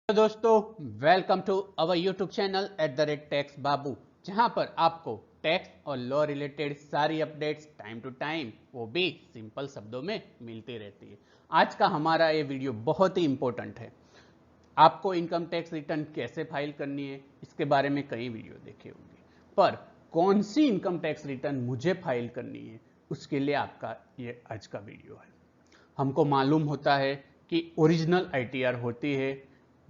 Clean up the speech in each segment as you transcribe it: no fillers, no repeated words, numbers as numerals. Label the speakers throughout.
Speaker 1: तो दोस्तों, welcome to our YouTube channel @tax Babu, जहां पर आपको टैक्स और लॉ रिलेटेड सारी अपडेट्स टाइम टू टाइम, वो भी सिंपल शब्दों में मिलती रहती है। आज का हमारा ये वीडियो बहुत ही इंपॉर्टेंट है। आपको इनकम टैक्स रिटर्न कैसे फाइल करनी है, इसके बारे में कई वीडियो देखे होंगे, पर कौन सी इनकम टैक्स रिटर्न मुझे फाइल करनी है, उसके लिए आपका ये आज का वीडियो है। हमको मालूम होता है कि ओरिजिनल आईटीआर होती है,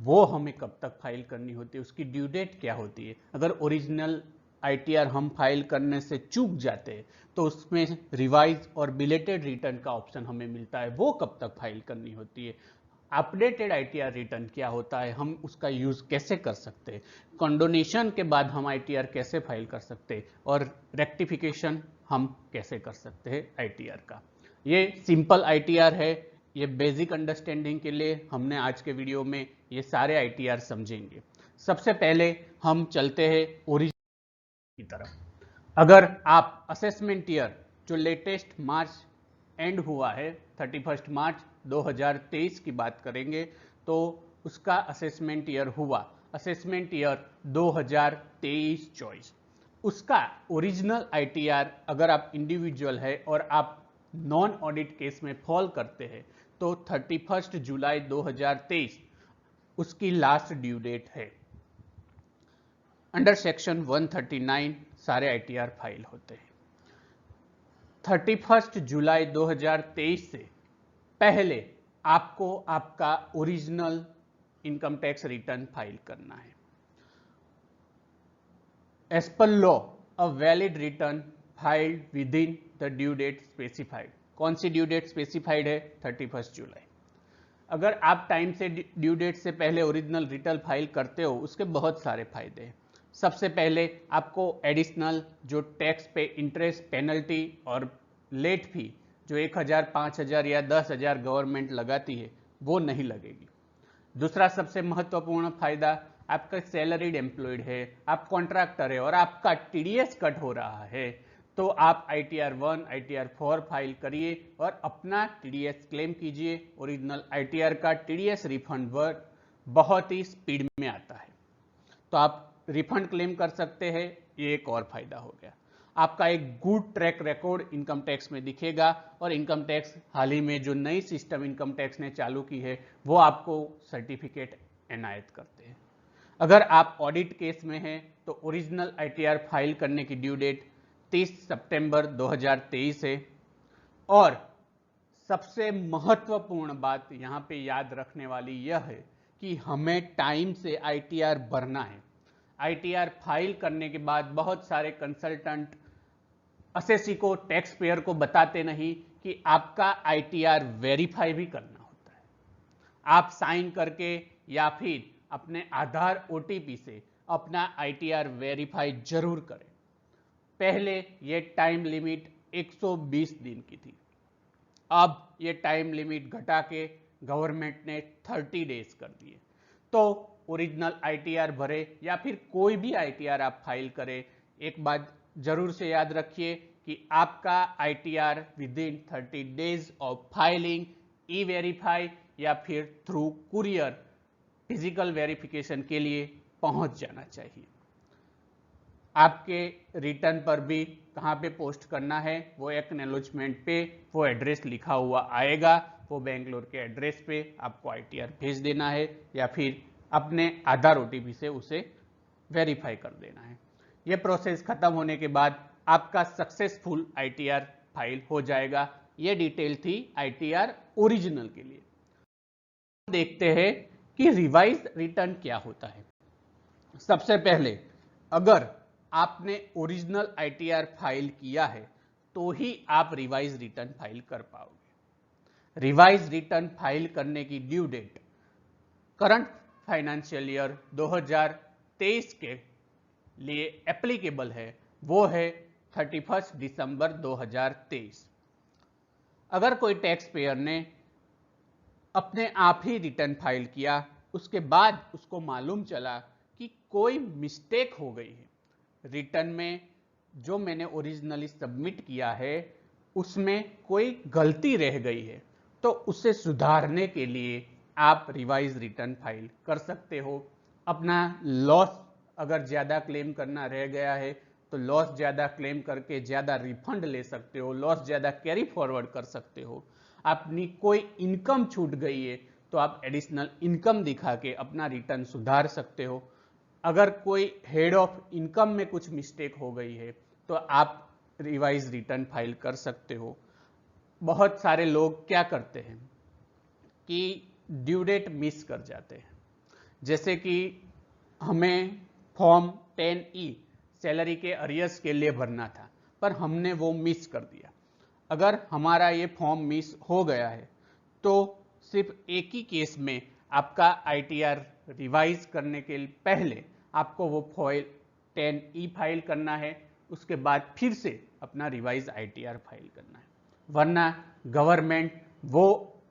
Speaker 1: वो हमें कब तक फाइल करनी होती है, उसकी ड्यू डेट क्या होती है। अगर ओरिजिनल आईटीआर हम फाइल करने से चूक जाते हैं तो उसमें रिवाइज और बिलेटेड रिटर्न का ऑप्शन हमें मिलता है, वो कब तक फाइल करनी होती है। अपडेटेड आईटीआर रिटर्न क्या होता है, हम उसका यूज कैसे कर सकते हैं, कंडोनेशन के बाद हम आईटीआर कैसे फाइल कर सकते हैं, और रेक्टिफिकेशन हम कैसे कर सकते हैं आईटीआर का। ये सिंपल आईटीआर है। ये बेसिक अंडरस्टैंडिंग के लिए हमने आज के वीडियो में ये सारे आईटीआर समझेंगे। सबसे पहले हम चलते हैं ओरिजिनल की तरफ। अगर आप असेसमेंट ईयर जो लेटेस्ट मार्च एंड हुआ है, 31 मार्च 2023 की बात करेंगे, तो उसका असेसमेंट ईयर हुआ असेसमेंट ईयर 2023-24। उसका ओरिजिनल आईटीआर अगर आप इंडिविजुअल है और आप नॉन ऑडिट केस में फॉल करते हैं तो 31 जुलाई 2023 उसकी लास्ट ड्यू डेट है। अंडर सेक्शन 139 सारे आईटीआर फाइल होते हैं। 31 जुलाई 2023 से पहले आपको आपका original income tax return file करना है। As per law, a valid return filed within the due date specified. कौन सी ड्यू डेट स्पेसिफाइड है? 31 जुलाई। अगर आप टाइम से ड्यू डेट से पहले ओरिजिनल रिटर्न फाइल करते हो, उसके बहुत सारे फायदे हैं। सबसे पहले आपको एडिशनल जो टैक्स पे इंटरेस्ट, पेनल्टी और लेट फी जो 1000, 5000 या 10,000 गवर्नमेंट लगाती है, वो नहीं लगेगी। दूसरा सबसे महत्वपूर्ण फायदा, आपका सैलरीड एम्प्लॉयड है, आप कॉन्ट्रैक्टर है और आपका टीडीएस कट हो रहा है, तो आप आईटीआर 1, आईटीआर 4 फाइल करिए और अपना टीडीएस क्लेम कीजिए। ओरिजिनल आईटीआर का टीडीएस रिफंड वर्क बहुत ही स्पीड में आता है, तो आप रिफंड क्लेम कर सकते हैं। ये एक और फायदा हो गया। आपका एक good track record income tax में दिखेगा, और इनकम टैक्स हाल ही में जो नई सिस्टम इनकम टैक्स ने चालू की है, वो आपको सर्टिफिकेट एनायत करते हैं। अगर आप ऑडिट केस में हैं तो ओरिजिनल आईटीआर फाइल करने की ड्यू डेट 30 सितंबर 2023 है। और सबसे महत्वपूर्ण बात यहां पे याद रखने वाली यह है कि हमें टाइम से आईटीआर भरना है। आईटीआर फाइल करने के बाद बहुत सारे कंसल्टेंट असेसी को, टैक्स पेयर को बताते नहीं कि आपका आईटीआर वेरीफाई भी करना होता है। आप साइन करके या फिर अपने आधार ओटीपी से अपना आईटीआर वेरीफाई जरूर करें। पहले ये टाइम लिमिट 120 दिन की थी, अब ये टाइम लिमिट घटा के गवर्नमेंट ने 30 डेज कर दिए। तो ओरिजिनल आईटीआर भरे या फिर कोई भी आईटीआर आप फाइल करें, एक बात जरूर से याद रखिए कि आपका ITR with in 30 days of filing E verify या फिर थ्रू कुरियर फिजिकल वेरिफिकेशन के लिए पहुंच जाना चाहिए। आपके रिटर्न पर भी कहाँ पे पोस्ट करना है, वो एक्नॉलेजमेंट पे वो एड्रेस लिखा हुआ आएगा। वो बेंगलोर के एड्रेस पे आपको आईटीआर भेज देना है या फिर अपने आधार ओटीपी से उसे वेरीफाई कर देना है। ये प्रोसेस खत्म होने के बाद आपका सक्सेसफुल आईटीआर फाइल हो जाएगा। ये डिटेल थी आईटीआर ओरिजिनल के लिए। देखते हैं कि रिवाइज रिटर्न क्या होता है। सबसे पहले, अगर आपने ओरिजिनल आईटीआर फाइल किया है तो ही आप रिवाइज रिटर्न फाइल कर पाओगे। रिवाइज रिटर्न फाइल करने की due date current financial year 2023 के लिए एप्लीकेबल है, वो है 31 दिसंबर 2023। अगर कोई टैक्स पेयर ने अपने आप ही रिटर्न फाइल किया, उसके बाद उसको मालूम चला कि कोई मिस्टेक हो गई है रिटर्न में, जो मैंने ओरिजिनली सबमिट किया है उसमें कोई गलती रह गई है, तो उसे सुधारने के लिए आप रिवाइज रिटर्न फाइल कर सकते हो। अपना लॉस अगर ज़्यादा क्लेम करना रह गया है तो लॉस ज़्यादा क्लेम करके ज़्यादा रिफंड ले सकते हो, लॉस ज़्यादा कैरी फॉरवर्ड कर सकते हो। अपनी कोई इनकम छूट गई है तो आप एडिशनल इनकम दिखा के अपना रिटर्न सुधार सकते हो। अगर कोई हेड ऑफ इनकम में कुछ मिस्टेक हो गई है तो आप रिवाइज रिटर्न फाइल कर सकते हो। बहुत सारे लोग क्या करते हैं कि ड्यू डेट मिस कर जाते हैं। जैसे कि हमें फॉर्म 10E सैलरी के अरियर्स के लिए भरना था पर हमने वो मिस कर दिया। अगर हमारा ये फॉर्म मिस हो गया है तो सिर्फ एक ही केस में आपका ITR रिवाइज करने के पहले आपको वो फॉइल 10E फाइल करना है, उसके बाद फिर से अपना रिवाइज ITR फाइल करना है, वरना गवर्नमेंट वो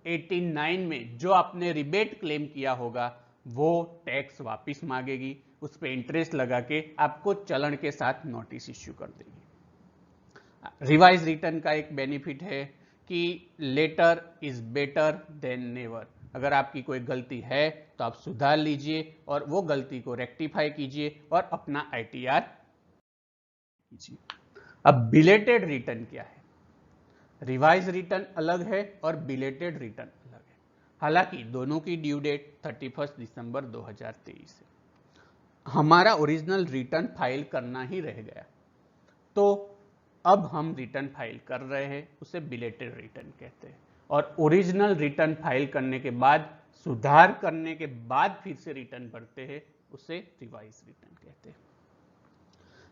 Speaker 1: 89 में जो आपने रिबेट क्लेम किया होगा वो टैक्स वापस मांगेगी, उस पर इंटरेस्ट लगा के आपको चलन के साथ नोटिस इश्यू कर देगी। रिवाइज रिटर्न का एक बेनिफिट है कि later is better than never. अगर आपकी कोई गलती है तो आप सुधार लीजिए और वो गलती को रेक्टिफाई कीजिए और अपना ITR कीजिए। अब बिलेटेड रिटर्न क्या है? रिवाइज रिटर्न अलग है और बिलेटेड रिटर्न अलग है। हालांकि दोनों की ड्यू डेट 31 दिसंबर 2023 है। हमारा ओरिजिनल रिटर्न फाइल करना ही रह गया तो अब हम रिटर्न फाइल कर रहे हैं, उसे बिलेटेड रिटर्न कहते हैं। और ओरिजिनल रिटर्न फाइल करने के बाद सुधार करने के बाद फिर से रिटर्न भरते हैं, उसे रिवाइज रिटर्न कहते हैं।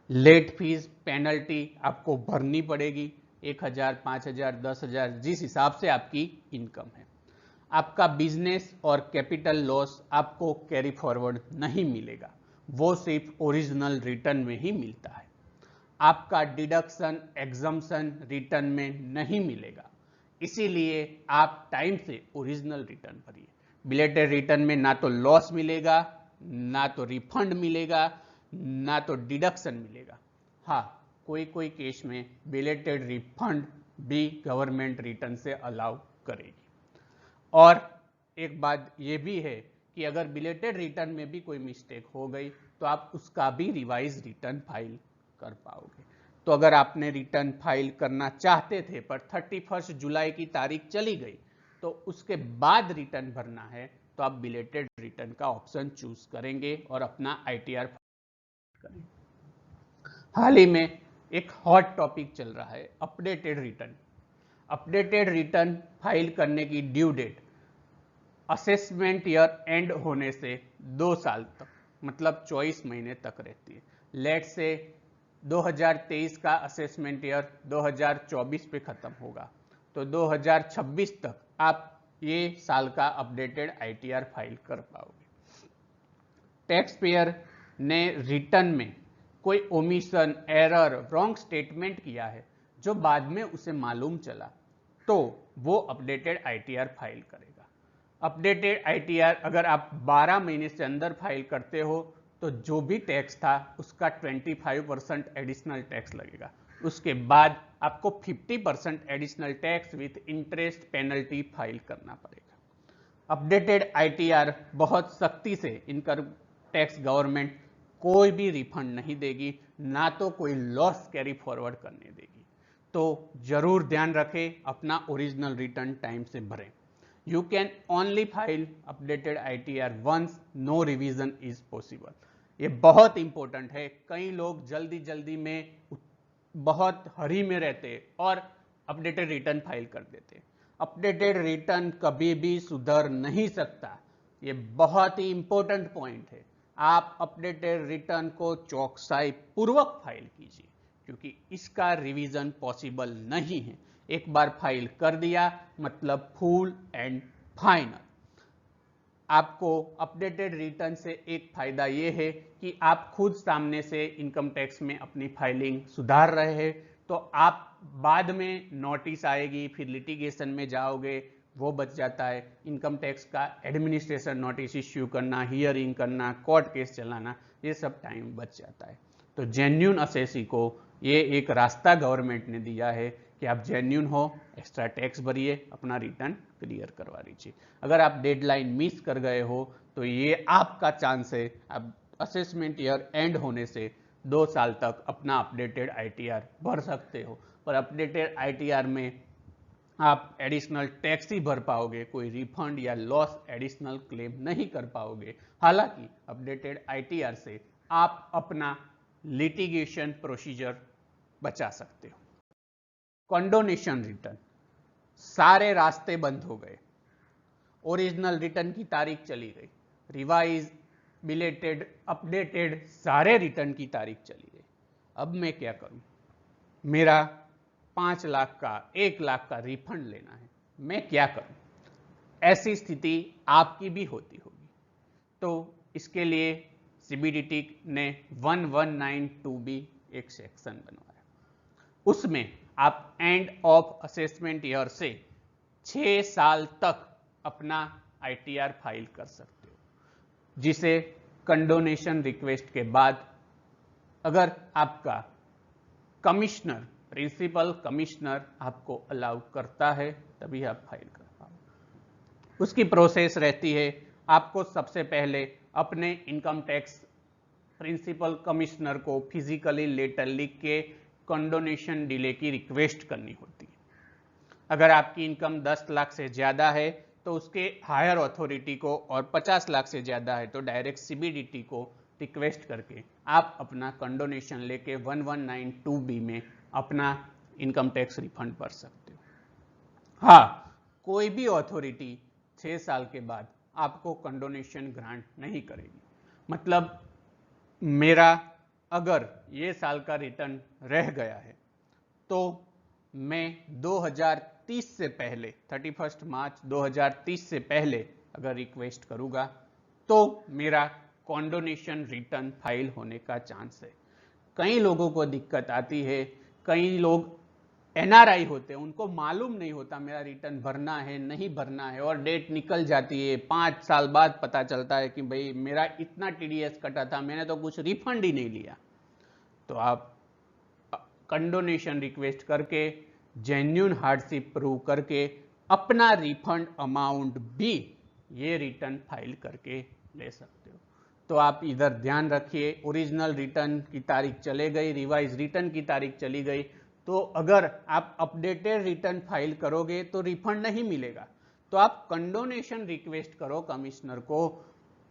Speaker 1: लेट फीस पेनल्टी आपको भरनी पड़ेगी, 1000, 5000, 10,000 जिस हिसाब से आपकी इनकम है। आपका बिजनेस और कैपिटल लॉस आपको कैरी फॉरवर्ड नहीं मिलेगा, वो सिर्फ ओरिजिनल रिटर्न में ही मिलता है। आपका डिडक्शन एग्जम्पशन रिटर्न में नहीं मिलेगा, इसीलिए आप टाइम से ओरिजिनल रिटर्न भरिए। बिलेटेड रिटर्न में ना तो लॉस मिलेगा, ना तो रिफंड मिलेगा, ना तो डिडक्शन मिलेगा। हाँ, कोई कोई केस में बिलेटेड रिफंड भी गवर्नमेंट रिटर्न से अलाउ करेगी। और एक बात ये भी है कि अगर बिलेटेड रिटर्न में भी कोई मिस्टेक हो गई तो आप उसका भी रिवाइज रिटर्न फाइल कर पाओगे। तो अगर आपने रिटर्न फाइल करना चाहते थे पर 31 जुलाई की तारीख चली गई तो उसके बाद रिटर्न भरना है तो आप बिलेटेड रिटर्न का ऑप्शन चूज करेंगे और अपना ITR करेंगे। हाल ही में एक हॉट टॉपिक चल रहा है updated return. Updated return file करने की due date assessment year end होने से 2 साल तक मतलब 24 महीने तक रहती है। लेट से 2023 का असेसमेंट ईयर 2024 पे खत्म होगा तो 2026 तक आप ये साल का अपडेटेड ITR फाइल कर पाओगे। टैक्स पेयर ने रिटर्न में कोई ओमिशन, एरर, रॉन्ग स्टेटमेंट किया है जो बाद में उसे मालूम चला तो वो अपडेटेड ITR फाइल करेगा। अपडेटेड ITR अगर आप 12 महीने से अंदर फाइल करते हो तो जो भी टैक्स था उसका 25% एडिशनल टैक्स लगेगा, उसके बाद आपको 50% additional tax with interest penalty file करना पड़ेगा। अपडेटेड ITR बहुत सख्ती से इनकम टैक्स गवर्नमेंट कोई भी रिफंड नहीं देगी, ना तो कोई लॉस कैरी फॉरवर्ड करने देगी। तो जरूर ध्यान रखें, अपना ओरिजिनल रिटर्न टाइम से भरें। You can only file updated ITR once, no revision is possible। ये बहुत इंपॉर्टेंट है। कई लोग जल्दी जल्दी में बहुत हरी में रहते और अपडेटेड रिटर्न फाइल कर देते। अपडेटेड रिटर्न कभी भी सुधर नहीं सकता, ये बहुत ही इंपॉर्टेंट पॉइंट है। आप अपडेटेड रिटर्न को चौकसाई पूर्वक फाइल कीजिए क्योंकि इसका रिवीजन पॉसिबल नहीं है। एक बार फाइल कर दिया मतलब फुल एंड फाइनल। आपको अपडेटेड रिटर्न से एक फायदा ये है कि आप खुद सामने से इनकम टैक्स में अपनी फाइलिंग सुधार रहे हैं तो आप बाद में नोटिस आएगी फिर लिटिगेशन में जाओगे, वो बच जाता है। इनकम टैक्स का एडमिनिस्ट्रेशन नोटिस इश्यू करना, हियरिंग करना, कोर्ट केस चलाना, ये सब टाइम बच जाता है। तो जेन्युइन असेसी को ये एक रास्ता गवर्नमेंट ने दिया है कि आप जेन्युइन हो, एक्स्ट्रा टैक्स भरिए, अपना रिटर्न क्लियर करवा लीजिए। अगर आप डेडलाइन मिस कर गए हो तो ये आपका चांस है, आप असेसमेंट ईयर एंड होने से 2 साल तक अपना अपडेटेड ITR भर सकते हो। पर अपडेटेड ITR में आप एडिशनल टैक्स ही भर पाओगे, कोई रिफंड या लॉस एडिशनल क्लेम नहीं कर पाओगे। हालांकि अपडेटेड ITR से आप अपना लिटिगेशन प्रोसीजर बचा सकते हो। कंडोनेशन रिटर्न, सारे रास्ते बंद हो गए, ओरिजिनल रिटर्न की तारीख चली गई, रिवाइज, बिलेटेड, अपडेटेड, सारे रिटर्न की तारीख चली गई। अब मैं क्या करूं? मेरा 5 लाख का, 1 लाख का रिफंड लेना है, मैं क्या करूं? ऐसी स्थिति आपकी भी होती होगी। तो इसके लिए CBDT ने 1192B एक सेक्शन बनवाया। उसमें आप एंड ऑफ असेसमेंट ईयर से 6 साल तक अपना ITR फाइल कर सकते हो, जिसे कंडोनेशन रिक्वेस्ट के बाद अगर आपका कमिश्नर, प्रिंसिपल कमिश्नर आपको अलाउ करता है तभी आप फाइल कर पाओ। उसकी प्रोसेस रहती है, आपको सबसे पहले अपने इनकम टैक्स प्रिंसिपल कमिश्नर को फिजिकली लेटर लिख के कंडोनेशन डिले की रिक्वेस्ट करनी होती है। अगर आपकी इनकम 10 लाख से ज्यादा है तो उसके हायर अथॉरिटी को, और 50 लाख से ज्यादा है तो डायरेक्ट CBDT को रिक्वेस्ट करके आप अपना कंडोनेशन लेके 1192B में अपना इनकम टैक्स रिफंड भर सकते हो। हाँ, कोई भी अथॉरिटी 6 साल के बाद आपको कंडोनेशन ग्रांट नहीं करेगी। मतलब मेरा अगर ये साल का रिटर्न रह गया है तो मैं 2030 से पहले, 31 मार्च 2030 से पहले अगर रिक्वेस्ट करूंगा तो मेरा कंडोनेशन रिटर्न फाइल होने का चांस है। कई लोगों को दिक्कत आती है, कई लोग NRI होते हैं, उनको मालूम नहीं होता मेरा रिटर्न भरना है नहीं भरना है, और डेट निकल जाती है, 5 साल बाद पता चलता है कि भाई मेरा इतना TDS कटा था, मैंने तो कुछ रिफंड ही नहीं लिया। तो आप कंडोनेशन रिक्वेस्ट करके, जेन्युइन हार्डशिप प्रूव करके अपना रिफंड अमाउंट भी ये रिटर्न फाइल करके ले सकते हो। तो आप इधर ध्यान रखिए, ओरिजिनल रिटर्न की तारीख चले गई, रिवाइज रिटर्न की तारीख चली गई, तो अगर आप अपडेटेड रिटर्न फाइल करोगे तो रिफंड नहीं मिलेगा। तो आप कंडोनेशन रिक्वेस्ट करो कमिश्नर को,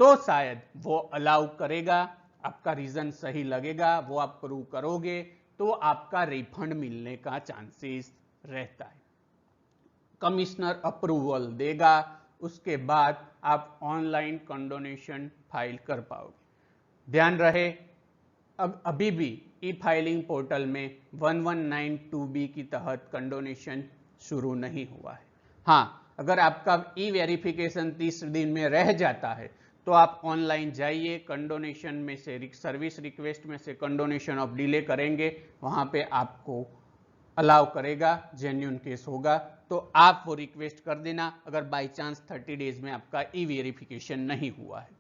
Speaker 1: तो शायद वो अलाउ करेगा, आपका रीजन सही लगेगा, वो आप प्रूव करोगे तो आपका रिफंड मिलने का चांसेस रहता है। कमिश्नर अप्रूवल देगा, उसके बाद आप ऑनलाइन कंडोनेशन फाइल कर पाओगे। ध्यान रहे, अब अभी भी E-फाइलिंग पोर्टल में 1192B की तहत कंडोनेशन शुरू नहीं हुआ है। हाँ, अगर आपका E-वेरिफिकेशन 30 दिन में रह जाता है तो आप ऑनलाइन जाइए, कंडोनेशन में से, सर्विस रिक्वेस्ट में से कंडोनेशन ऑफ डिले करेंगे, वहां पे आपको अलाउ करेगा, जेन्युइन केस होगा तो आप वो रिक्वेस्ट कर देना, अगर बाई चांस 30 डेज में आपका E-वेरिफिकेशन नहीं हुआ है।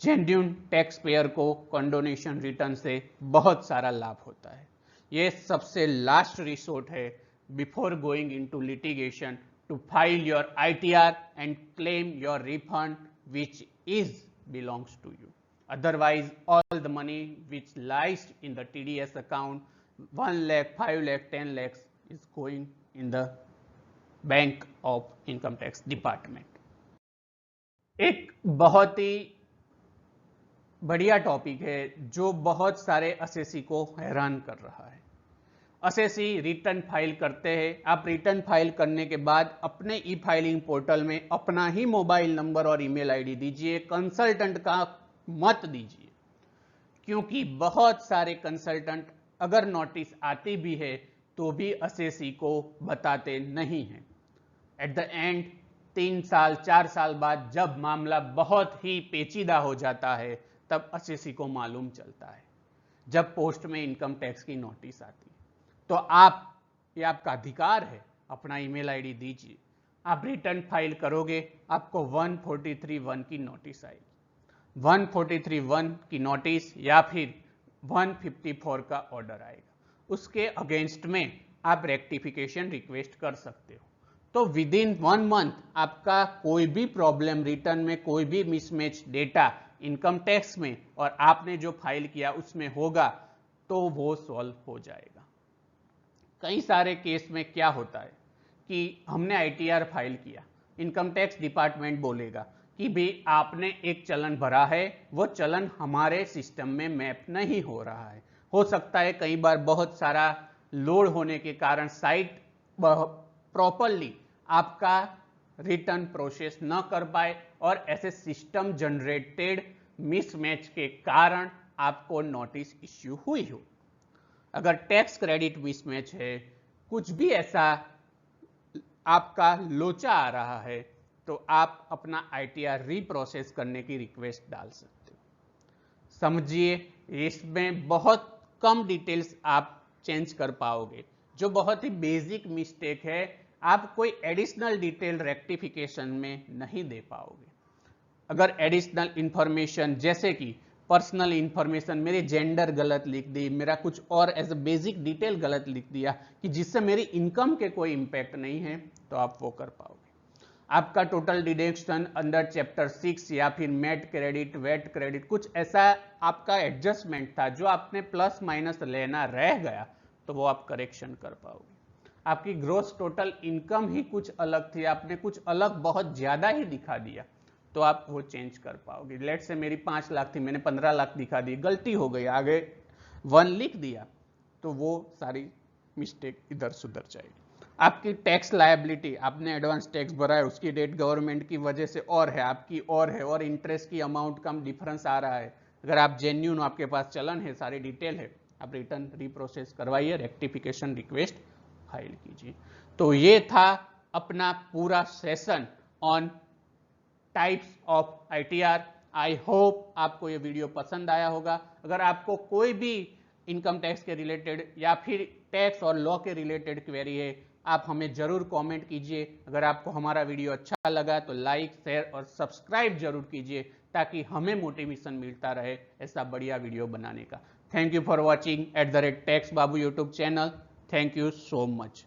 Speaker 1: जेन्युइन टैक्स पेयर को कंडोनेशन रिटर्न से बहुत सारा लाभ होता है। ये सबसे लास्ट रिसोर्ट है before going into litigation to file your ITR and claim your refund which is belongs to you. Otherwise, all the money which lies in the TDS account, 1 lakh, 5 lakh, 10 lakhs is going in the bank of income tax department. एक बहुत ही बढ़िया topic है जो बहुत सारे assessee को हैरान कर रहा है। असेसी रिटर्न फाइल करते हैं, आप रिटर्न फाइल करने के बाद अपने E-फाइलिंग पोर्टल में अपना ही मोबाइल नंबर और ईमेल आईडी दीजिए, कंसल्टेंट का मत दीजिए, क्योंकि बहुत सारे कंसल्टेंट अगर नोटिस आती भी है तो भी असेसी को बताते नहीं हैं। एट द एंड 3 साल 4 साल बाद जब मामला बहुत ही पेचीदा हो जाता है तब असेसी को मालूम चलता है, जब पोस्ट में इनकम टैक्स की नोटिस आती है। तो ये आपका अधिकार है, अपना ईमेल आईडी दीजिए, आप रिटर्न फाइल करोगे, आपको 143(1) की नोटिस आएगी, 143(1) की नोटिस या फिर 154 का ऑर्डर आएगा, उसके अगेंस्ट में आप रेक्टिफिकेशन रिक्वेस्ट कर सकते हो। तो विद इन 1 मंथ आपका कोई भी प्रॉब्लम रिटर्न में, कोई भी मिसमैच डेटा इनकम टैक्स में और आपने जो फाइल किया उसमें होगा तो वो सॉल्व हो जाएगा। कई सारे केस में क्या होता है कि हमने आईटीआर फाइल किया, इनकम टैक्स डिपार्टमेंट बोलेगा कि भाई आपने एक चलन भरा है, वो चलन हमारे सिस्टम में मैप नहीं हो रहा है। हो सकता है कई बार बहुत सारा लोड होने के कारण साइट प्रॉपरली आपका रिटर्न प्रोसेस न कर पाए और ऐसे सिस्टम जनरेटेड मिसमैच के कारण आपको नोटिस इश्यू हुई हो। अगर टैक्स क्रेडिट मिसमैच है, कुछ भी ऐसा आपका लोचा आ रहा है, तो आप अपना आईटीआर रीप्रोसेस करने की रिक्वेस्ट डाल सकते हो। समझिए, इसमें बहुत कम डिटेल्स आप चेंज कर पाओगे। जो बहुत ही बेसिक मिस्टेक है, आप कोई एडिशनल डिटेल रेक्टिफिकेशन में नहीं दे पाओगे। अगर एडिशनल इंफॉर्मेशन जैसे कि पर्सनल इंफॉर्मेशन, मेरी जेंडर गलत लिख दी, मेरा कुछ और एज अ बेसिक डिटेल गलत लिख दिया कि जिससे मेरी इनकम के कोई इंपैक्ट नहीं है, तो आप वो कर पाओगे। आपका टोटल डिडक्शन अंडर चैप्टर 6 या फिर मेट क्रेडिट, वेट क्रेडिट, कुछ ऐसा आपका एडजस्टमेंट था जो आपने प्लस माइनस लेना रह गया, तो वो आप करेक्शन कर पाओगे। आपकी ग्रोस टोटल इनकम ही कुछ अलग थी, आपने कुछ अलग बहुत ज्यादा ही दिखा दिया, तो आप वो चेंज कर पाओगे। लेट से मेरी 5 लाख थी, मैंने 15 लाख दिखा दी, गलती हो गई, आगे 1 लिख दिया, तो वो सारी मिस्टेक इधर सुधर जाएगी। आपकी टैक्स लायबिलिटी, आपने एडवांस टैक्स भरा है, उसकी डेट गवर्नमेंट की वजह से और है, आपकी और है, और इंटरेस्ट की अमाउंट कम डिफरेंस आ रहा है। अगर आप जेन्यून, आपके पास चलन है, सारी डिटेल है, आप रिटर्न रीप्रोसेस करवाइए, रेक्टिफिकेशन रिक्वेस्ट फाइल कीजिए। तो ये था अपना पूरा session on types of ITR. I hope आपको ये वीडियो पसंद आया होगा। अगर आपको कोई भी इनकम टैक्स के रिलेटेड या फिर टैक्स और लॉ के रिलेटेड क्वेरी है, आप हमें जरूर कमेंट कीजिए। अगर आपको हमारा वीडियो अच्छा लगा तो लाइक, शेयर और सब्सक्राइब जरूर कीजिए, ताकि हमें मोटिवेशन मिलता रहे ऐसा बढ़िया वीडियो बनाने का। Thank you for watching @taxbabu YouTube channel. Thank you so much.